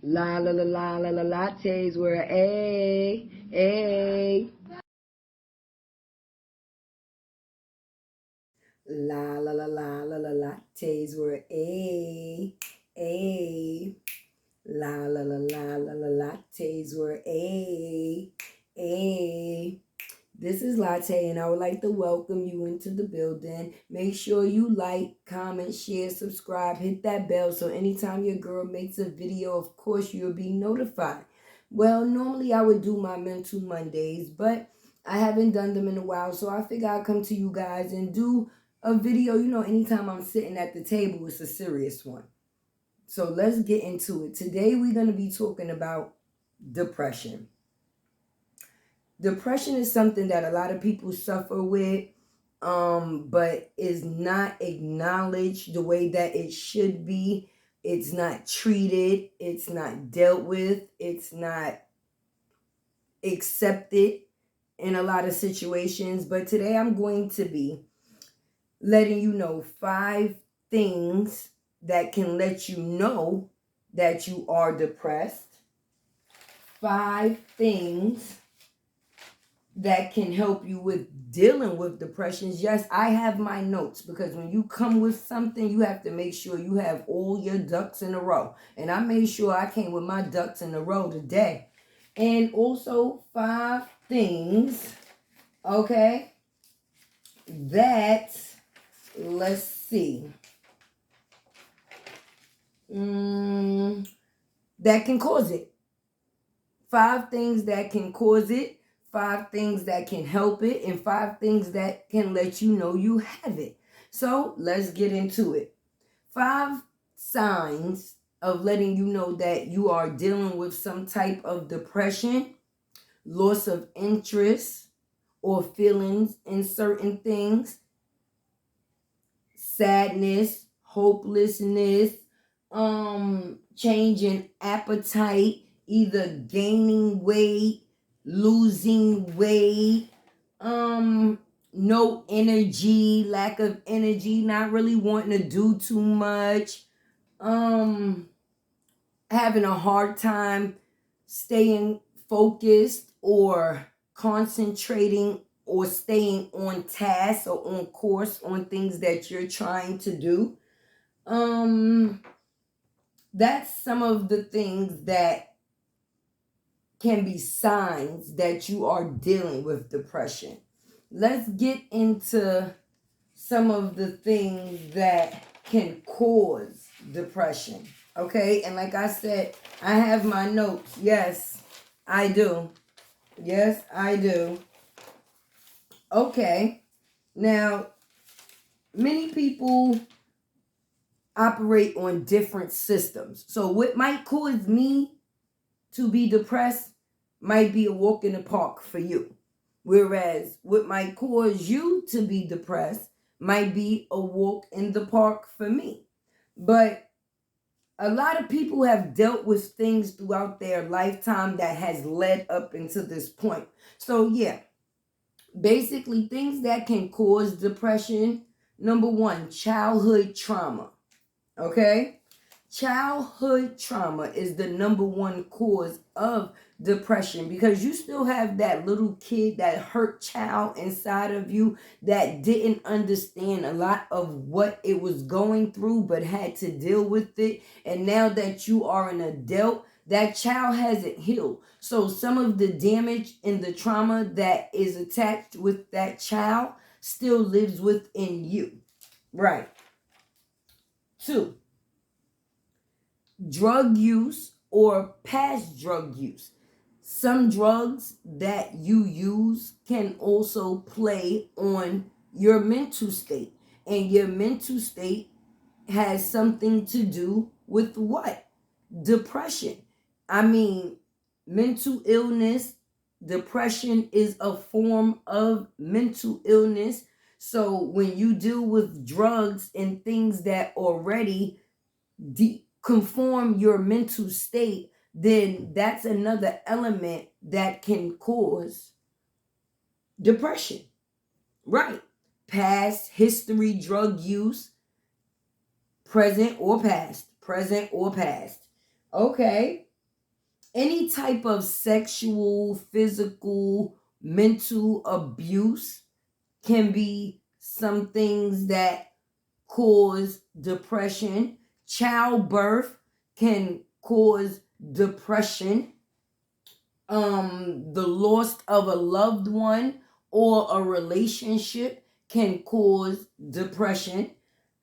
La la la la la la lattes were a. La la la la la la lattes were a. La la la la la la lattes were a. This is Latte, and I would like to welcome you into the building. Make sure you like, comment, share, subscribe, hit that bell so anytime your girl makes a video, of course, you'll be notified. Well, normally I would do my Mental Mondays, but I haven't done them in a while, so I figure I'll come to you guys and do a video. You know, anytime I'm sitting at the table, it's a serious one. So let's get into it. Today, we're going to be talking about depression. Depression is something that a lot of people suffer with, but is not acknowledged the way that it should be. It's not treated. It's not dealt with. It's not accepted in a lot of situations. But today I'm going to be letting you know 5 things that can let you know that you are depressed. 5 things that can help you with dealing with depressions. Yes, I have my notes, because when you come with something, you have to make sure you have all your ducks in a row. And I made sure I came with my ducks in a row today. And also 5 things, okay, that, let's see, that can cause it. 5 things that can cause it. 5 things that can help it, and 5 things that can let you know you have it. So let's get into it. 5 signs of letting you know that you are dealing with some type of depression, loss of interest or feelings in certain things, sadness, hopelessness, change in appetite, either gaining weight, losing weight, no energy, lack of energy, not really wanting to do too much, having a hard time staying focused or concentrating or staying on task or on course on things that you're trying to do. That's some of the things that can be signs that you are dealing with depression. Let's get into some of the things that can cause depression. Okay, and like I said, I have my notes. Yes, I do. Yes, I do. Okay, now, many people operate on different systems. So what might cause me to be depressed might be a walk in the park for you. Whereas what might cause you to be depressed might be a walk in the park for me. But a lot of people have dealt with things throughout their lifetime that has led up into this point. So yeah, basically things that can cause depression. Number 1, childhood trauma. Okay? Childhood trauma is the number 1 cause of depression, because you still have that little kid, that hurt child inside of you that didn't understand a lot of what it was going through but had to deal with it. And now that you are an adult, that child hasn't healed. So some of the damage and the trauma that is attached with that child still lives within you. Right. 2, drug use or past drug use. Some drugs that you use can also play on your mental state. And your mental state has something to do with what? Depression. I mean, mental illness, depression is a form of mental illness. So when you deal with drugs and things that already conform your mental state, then that's another element that can cause depression. Right. Past history, drug use, present or past. Okay. Any type of sexual, physical, mental abuse can be some things that cause depression. Childbirth can cause depression. The loss of a loved one or a relationship can cause depression.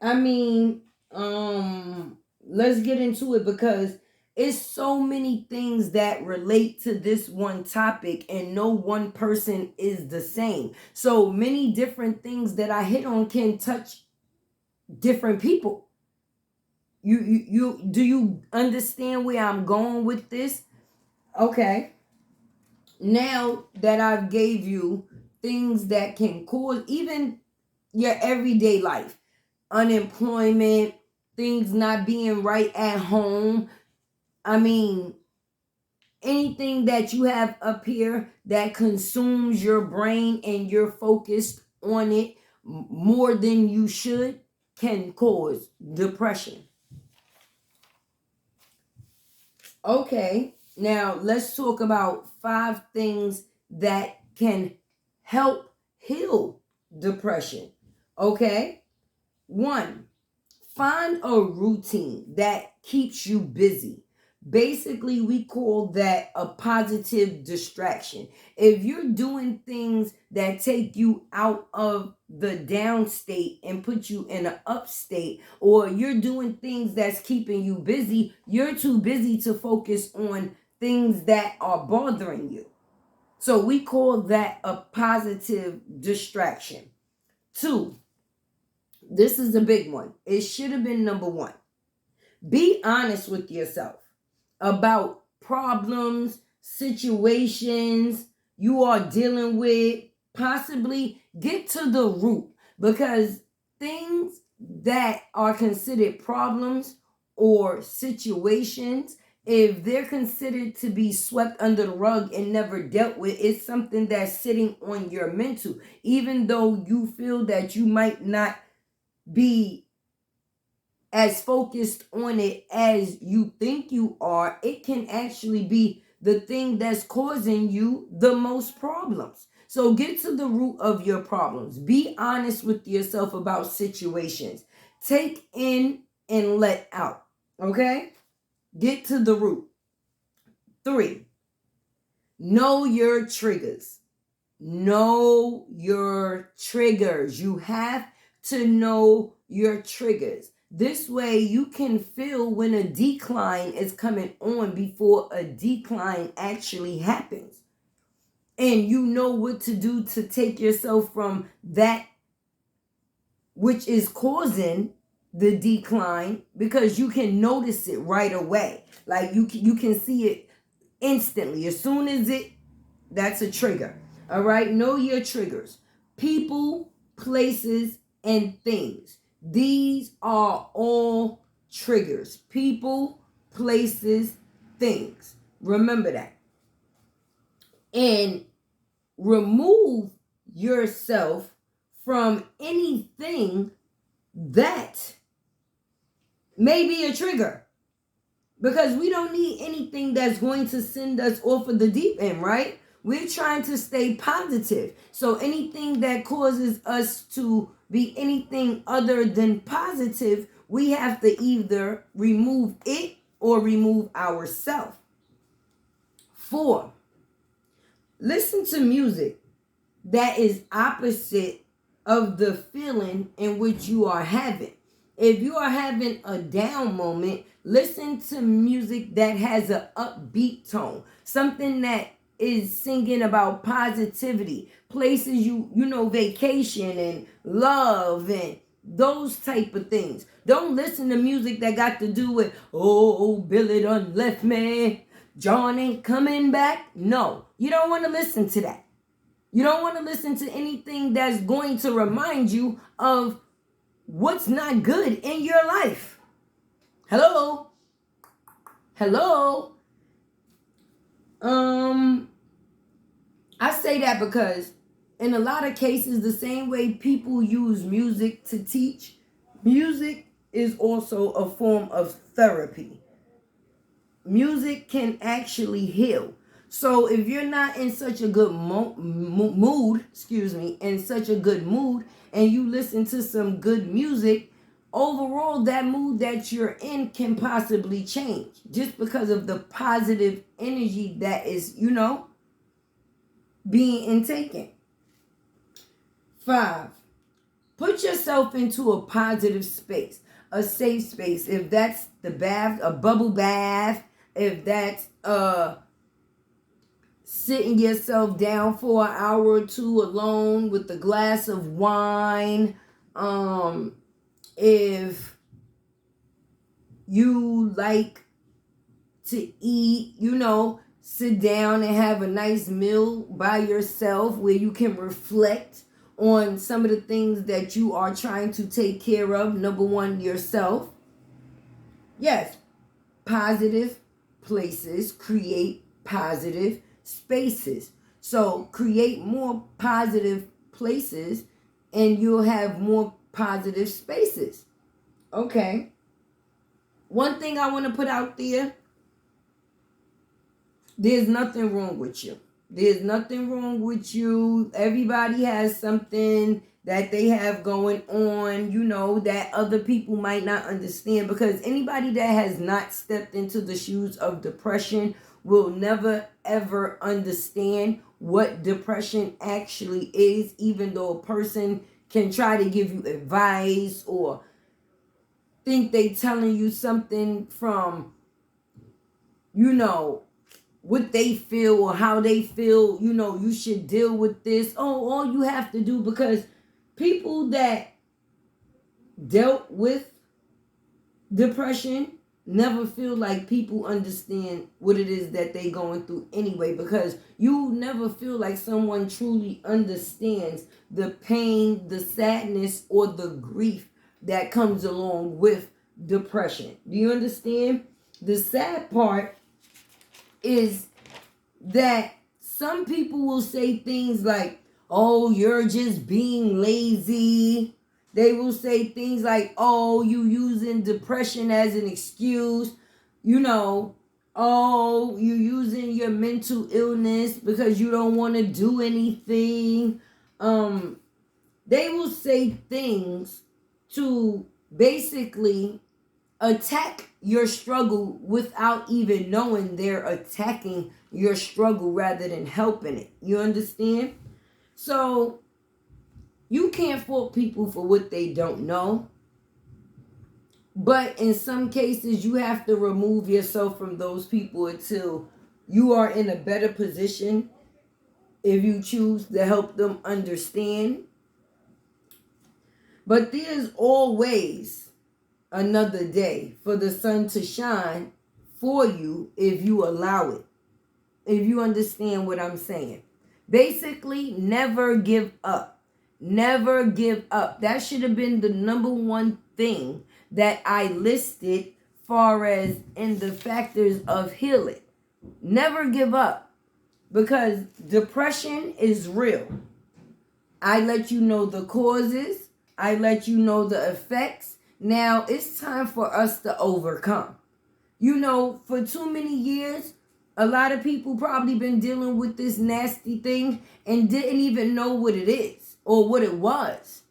I mean, let's get into it because it's so many things that relate to this one topic and no one person is the same. So many different things that I hit on can touch different people. You do you understand where I'm going with this? Okay. Now that I've gave you things that can cause even your everyday life, unemployment, things not being right at home, I mean, anything that you have up here that consumes your brain and you're focused on it more than you should can cause depression. Okay, now let's talk about 5 things that can help heal depression. Okay, 1, find a routine that keeps you busy. Basically, we call that a positive distraction. If you're doing things that take you out of the down state and put you in an up state, or you're doing things that's keeping you busy, you're too busy to focus on things that are bothering you. So we call that a positive distraction. 2, this is a big one. It should have been number 1. Be honest with yourself about problems, situations you are dealing with. Possibly get to the root, because things that are considered problems or situations, if they're considered to be swept under the rug and never dealt with, it's something that's sitting on your mental. Even though you feel that you might not be as focused on it as you think you are, it can actually be the thing that's causing you the most problems. So get to the root of your problems. Be honest with yourself about situations. Take in and let out. Okay? Get to the root. 3, know your triggers. Know your triggers. You have to know your triggers. This way you can feel when a decline is coming on before a decline actually happens. And you know what to do to take yourself from that which is causing the decline, because you can notice it right away. Like you can see it instantly. As soon as that's a trigger. All right, know your triggers. People, places, and things. These are all triggers. People, places, things. Remember that. And remove yourself from anything that may be a trigger. Because we don't need anything that's going to send us off of the deep end, right? We're trying to stay positive. So anything that causes us to be anything other than positive, we have to either remove it or remove ourselves. 4, listen to music that is opposite of the feeling in which you are having. If you are having a down moment, listen to music that has an upbeat tone, something that is singing about positivity, places you know, vacation and love and those type of things. Don't listen to music that got to do with, oh, Billy done left me, John ain't coming back. No, you don't want to listen to that. You don't want to listen to anything that's going to remind you of what's not good in your life. Hello? Hello? I say that because in a lot of cases, the same way people use music to teach, music is also a form of therapy. music can actually heal. So if you're not in such a good mood, in such a good mood, and you listen to some good music, overall that mood that you're in can possibly change just because of the positive energy that is, being intaken. 5, put yourself into a positive space, a safe space. If that's the bath, a bubble bath, if that's sitting yourself down for an hour or two alone with a glass of wine, if you like to eat, sit down and have a nice meal by yourself where you can reflect on some of the things that you are trying to take care of. Number 1, yourself. Yes, positive places create positive spaces. So create more positive places and you'll have more positive spaces. Okay. One thing I want to put out there, there's nothing wrong with you. There's nothing wrong with you. Everybody has something that they have going on, that other people might not understand, because anybody that has not stepped into the shoes of depression will never ever understand what depression actually is, even though a person can try to give you advice or think they telling you something from, what they feel or how they feel, you should deal with this. Oh, all you have to do, because people that dealt with depression never feel like people understand what it is that they going through anyway, because you never feel like someone truly understands the pain, the sadness, or the grief that comes along with depression. Do you understand? The sad part is that some people will say things like, oh, you're just being lazy. They will say things like, oh, you using depression as an excuse. Oh, you using your mental illness because you don't want to do anything. They will say things to basically attack your struggle without even knowing they're attacking your struggle rather than helping it. You understand? So you can't fault people for what they don't know. But in some cases, you have to remove yourself from those people until you are in a better position, if you choose to help them understand. But there's always another day for the sun to shine for you if you allow it. If you understand what I'm saying. Basically, never give up. Never give up. That should have been the number 1 thing that I listed far as in the factors of healing. Never give up, because depression is real. I let you know the causes. I let you know the effects. Now it's time for us to overcome. For too many years, a lot of people probably been dealing with this nasty thing and didn't even know what it is or what it was.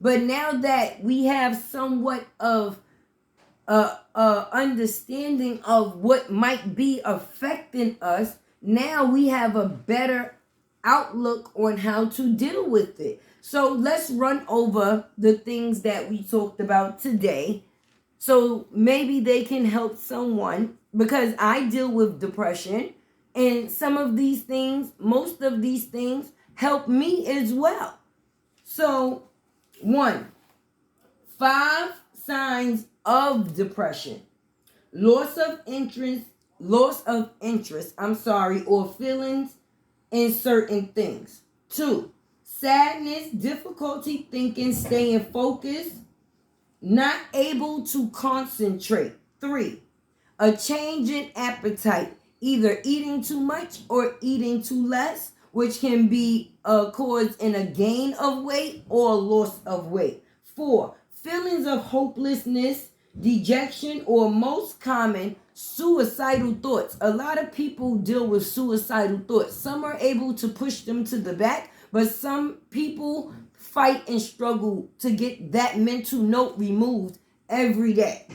But now that we have somewhat of understanding of what might be affecting us, now we have a better outlook on how to deal with it. So let's run over the things that we talked about today, so maybe they can help someone, because I deal with depression, and some of these things, most of these things help me as well. So 1, 5 signs of depression: loss of interest, or feelings in certain things. 2, sadness, difficulty thinking, staying focused, not able to concentrate. 3, a change in appetite, either eating too much or eating too less, which can be caused in a gain of weight or loss of weight. 4, feelings of hopelessness, dejection, or most common, Suicidal thoughts. A lot of people deal with suicidal thoughts. Some are able to push them to the back, but some people fight and struggle to get that mental note removed every day.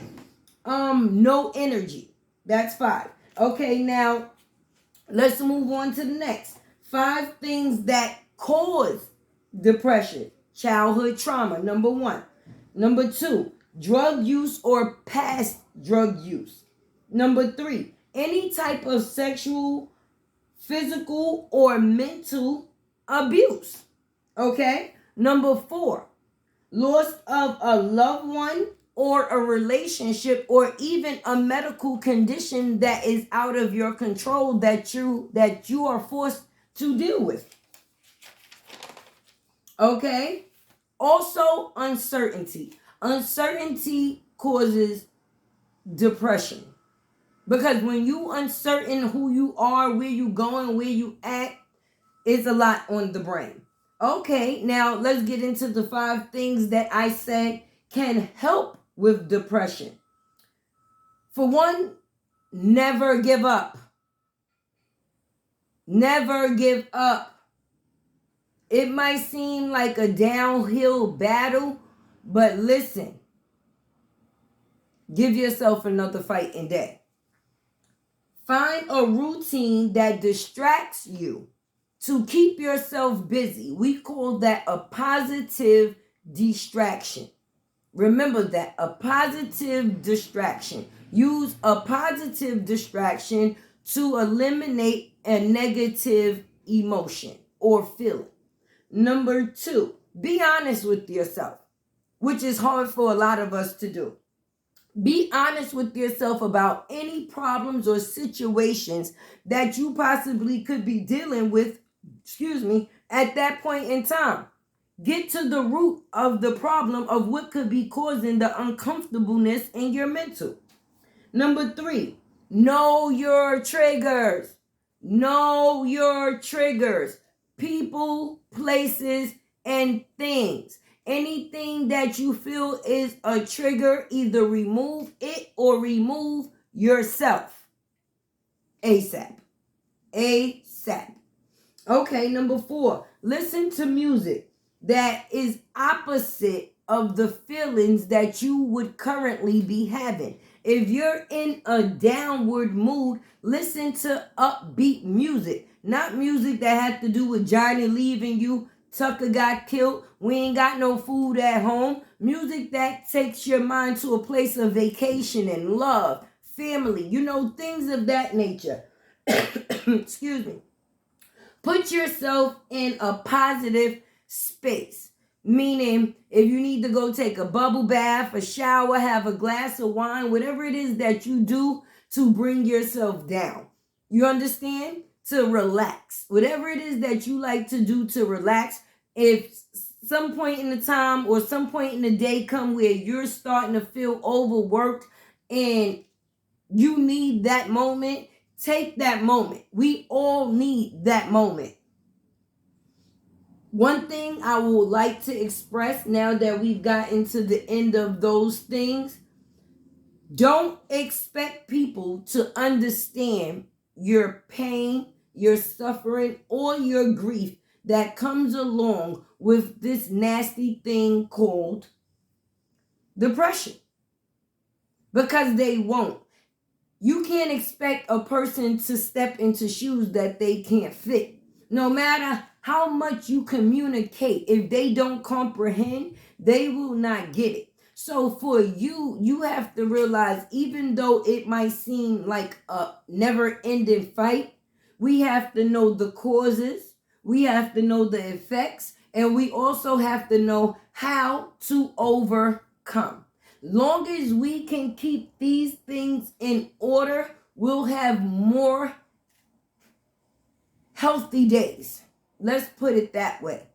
No energy. That's 5. Okay, now let's move on to the next. 5 things that cause depression. Childhood trauma, number 1. Number 2, drug use or past drug use. Number 3, any type of sexual, physical, or mental abuse. Okay? Number 4, loss of a loved one or a relationship or even a medical condition that is out of your control that you are forced to deal with. Okay? Also, uncertainty. Uncertainty causes depression. Because when you uncertain who you are, where you going, where you at, it's a lot on the brain. Okay, now let's get into the 5 things that I said can help with depression. For one, never give up. Never give up. It might seem like a downhill battle, but listen, give yourself another fighting day. Find a routine that distracts you to keep yourself busy. We call that a positive distraction. Remember that, a positive distraction. Use a positive distraction to eliminate a negative emotion or feeling. Number 2, be honest with yourself, which is hard for a lot of us to do. Be honest with yourself about any problems or situations that you possibly could be dealing with, at that point in time. Get to the root of the problem of what could be causing the uncomfortableness in your mental. Number 3, know your triggers. Know your triggers. People, places, and things. Anything that you feel is a trigger, either remove it or remove yourself. ASAP. ASAP. Okay, number 4, listen to music that is opposite of the feelings that you would currently be having. If you're in a downward mood, listen to upbeat music. Not music that has to do with Johnny leaving you, Tucker got killed, we ain't got no food at home. Music that takes your mind to a place of vacation and love, family, things of that nature. Excuse me. Put yourself in a positive space. Meaning, if you need to go take a bubble bath, a shower, have a glass of wine, whatever it is that you do to bring yourself down. You understand? To relax. Whatever it is that you like to do to relax. If some point in the time or some point in the day come where you're starting to feel overworked and you need that moment, take that moment. We all need that moment. One thing I would like to express now that we've gotten to the end of those things, don't expect people to understand your pain, your suffering, or your grief that comes along with this nasty thing called depression. Because they won't. You can't expect a person to step into shoes that they can't fit. No matter how much you communicate, if they don't comprehend, they will not get it. So for you have to realize, even though it might seem like a never-ending fight, we have to know the causes, we have to know the effects, and we also have to know how to overcome. Long as we can keep these things in order, we'll have more healthy days. Let's put it that way.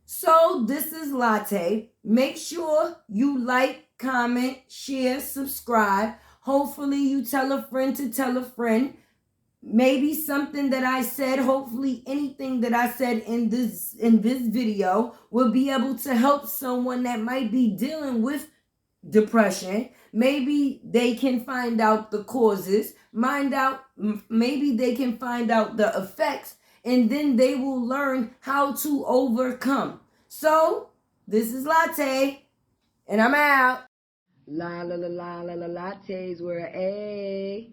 So this is Latte. Make sure you like, comment, share, subscribe. Hopefully you tell a friend to tell a friend. Maybe something that I said, hopefully anything that I said in this video will be able to help someone that might be dealing with depression. Maybe they can find out the causes, maybe they can find out the effects, and then they will learn how to overcome. So, this is Latte, and I'm out. La la la la la la lattes were a.